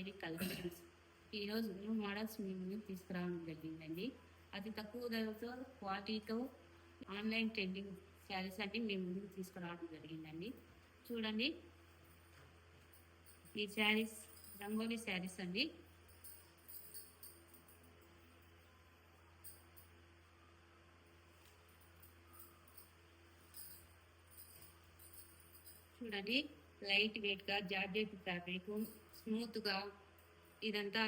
దేవి collections. ఈరోజు new models మీ ముందుకు తీసుకురావడం జరిగిందండి. అతి తక్కువ ధరతో క్వాలిటీతో ఆన్లైన్ ట్రెండింగ్ శారీస్ అన్ని మీ ముందుకు తీసుకురావడం జరిగిందండి. చూడండి, ఈ శారీస్ రంగోలీ శారీస్ అండి. చూడండి, లైట్ వెయిట్గా జార్జెట్ ఫ్యాబ్రిక్, స్మూత్గా ఇదంతా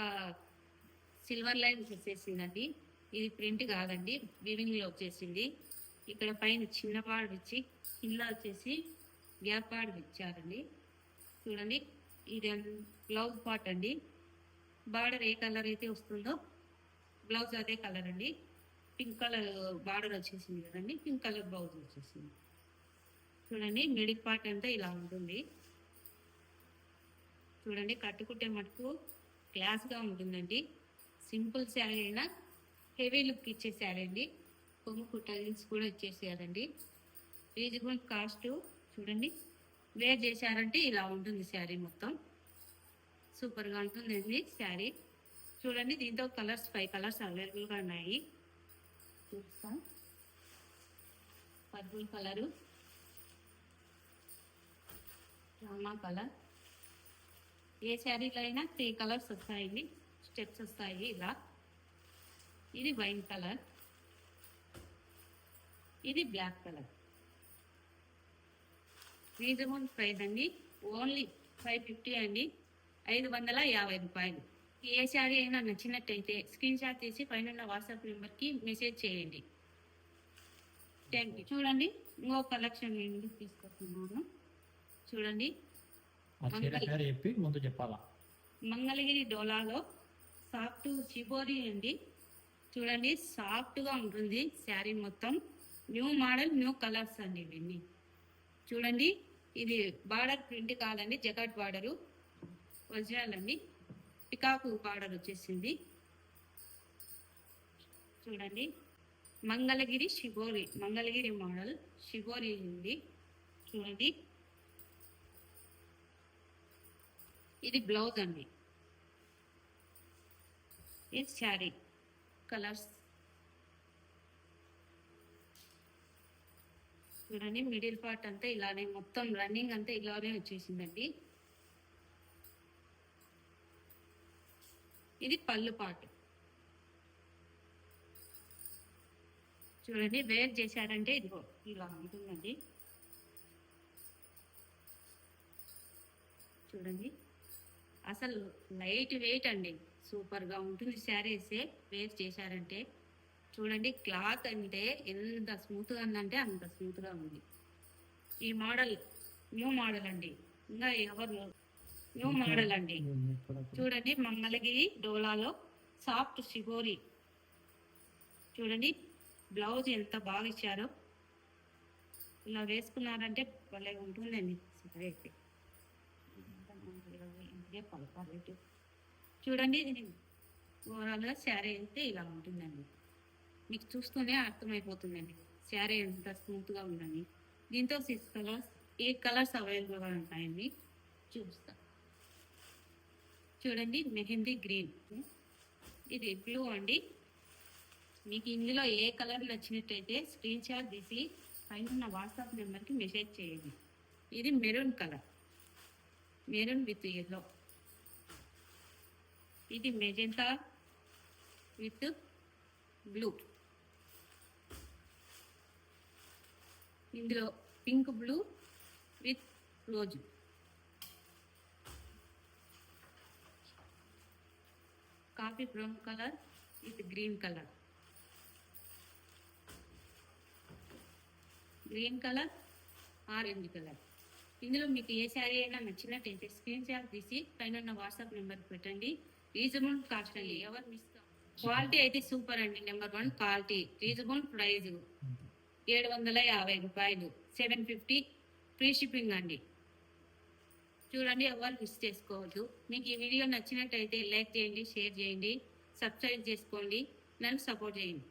సిల్వర్ లైన్ వచ్చేసిందండి. ఇది ప్రింట్ కాదండి, వివింగ్లో వచ్చేసింది. ఇక్కడ పైన చిన్న పాడు ఇచ్చి కింద వచ్చేసి గ్యాప్ పాడు ఇచ్చారండి. చూడండి, ఇది బ్లౌజ్ పార్ట్ అండి. బార్డర్ ఏ కలర్ అయితే వస్తుందో బ్లౌజ్ అదే కలర్ అండి. పింక్ కలర్ బార్డర్ వచ్చేసింది కదండి, పింక్ కలర్ బ్లౌజ్ వచ్చేసింది. చూడండి, మిడిల్ పార్ట్ అంతా ఇలా ఉంటుంది. చూడండి, కట్టుకుంటే మటుకు క్లాస్గా ఉంటుందండి. సింపుల్ శారీ అయినా హెవీ లుక్ ఇచ్చే శారీ అండి. కొమ్ము కుట్టల్స్ కూడా ఇచ్చేసారండి. Reasonable cost. చూడండి, వేర్ చేశారంటే ఇలా ఉంటుంది శారీ మొత్తం. సూపర్గా ఉంటుందండి శారీ. చూడండి, దీంతో కలర్స్ 5 కలర్స్ అవైలబుల్గా ఉన్నాయి. చూస్తాం. Purple colour, Rama colour. ఏ శారీలో అయినా 3 కలర్స్ వస్తాయండి, స్టెప్స్ వస్తాయి ఇలా. ఇది వైన్ కలర్, ఇది బ్లాక్ కలర్. రీజనబుల్ ప్రైస్ అండి, ఓన్లీ 550 అండి, 550 రూపాయలు. ఏ శారీ అయినా నచ్చినట్టయితే స్క్రీన్ షాట్ తీసి పైన వాట్సాప్ నెంబర్కి మెసేజ్ చేయండి. Thank you. చూడండి, ఇంకో కలెక్షన్ నేను తీసుకొస్తున్నాను. చూడండి, ముందు చెప్పాలా, మంగళగిరి డోలాలో సాఫ్ట్ చిబోరి అండి. చూడండి, సాఫ్ట్గా ఉంటుంది శారీ మొత్తం. న్యూ మోడల్, న్యూ కలర్స్ అండి ఇవన్నీ. చూడండి, ఇది బార్డర్ ప్రింట్ కాదండి, జకాట్ బార్డరు ఒరిజినల్ అండి. పికాకు బార్డర్ వచ్చేసింది. చూడండి, Mangalagiri shibori, Mangalagiri model shibori ఉంది. చూడండి, ఇది బ్లౌజ్ అండి. ఇది శారీ కలర్స్. చూడండి, మిడిల్ పార్ట్ అంతా ఇలానే, మొత్తం రన్నింగ్ అంతా ఇలానే వచ్చేసిందండి. ఇది పళ్ళు పార్ట్. చూడండి, వేర్ చేశారంటే ఇదిగో ఇలా ఉంటుందండి. చూడండి, అసలు లైట్ వెయిట్ అండి, సూపర్గా ఉంటుంది శారీసే వేర్ చేశారంటే. చూడండి, క్లాత్ అంటే ఎంత స్మూత్గా ఉందంటే అంత స్మూత్గా ఉంది. ఈ మోడల్ న్యూ మోడల్ అండి, ఇంకా ఎవరు న్యూ మోడల్ అండి. చూడండి, మంగళగిరి డోలాలో సాఫ్ట్ షిబోరి. చూడండి, బ్లౌజ్ ఎంత బాగా ఇచ్చారో. ఇలా వేసుకున్నారంటే భలే ఉంటుందండి శారీ అయితే. చూడండి, ఓవరాల్గా శారీ అయితే ఇలా ఉంటుందండి. మీకు చూస్తూనే అర్థమైపోతుందండి శారీ ఎంత స్మూత్గా ఉందని. దీంతో 6 కలర్స్, 8 కలర్స్ అవైలబుల్గా ఉంటాయండి. చూస్తా. చూడండి, మెహందీ గ్రీన్, ఇది బ్లూ అండి. మీకు ఇందులో ఏ కలర్ నచ్చినట్టయితే స్క్రీన్ షాట్ తీసి పైన వాట్సాప్ నెంబర్కి మెసేజ్ చేయండి. ఇది maroon colour, maroon with yellow. ఇది మెజెంటా విత్ బ్లూ. ఇందులో pink blue with rose. Coffee brown colour with green colour. Green colour, orange colour. ఇందులో మీకు ఏ శారీ అయినా నచ్చినట్టయితే స్క్రీన్ షాట్ తీసి పైన వాట్సాప్ నెంబర్కి పెట్టండి. రీజనబుల్ కాస్ట్ అండి, ఎవరు మిస్. క్వాలిటీ అయితే సూపర్ అండి, నెంబర్ 1 క్వాలిటీ. రీజనబుల్ ప్రైజ్ 750 రూపాయలు, 750 ఫ్రీ షిప్పింగ్ అండి. చూడండి, ఎవరు మిస్ చేసుకోవద్దు. మీకు ఈ వీడియో నచ్చినట్టయితే లైక్ చేయండి, షేర్ చేయండి, సబ్స్క్రైబ్ చేసుకోండి, నన్ను సపోర్ట్ చేయండి.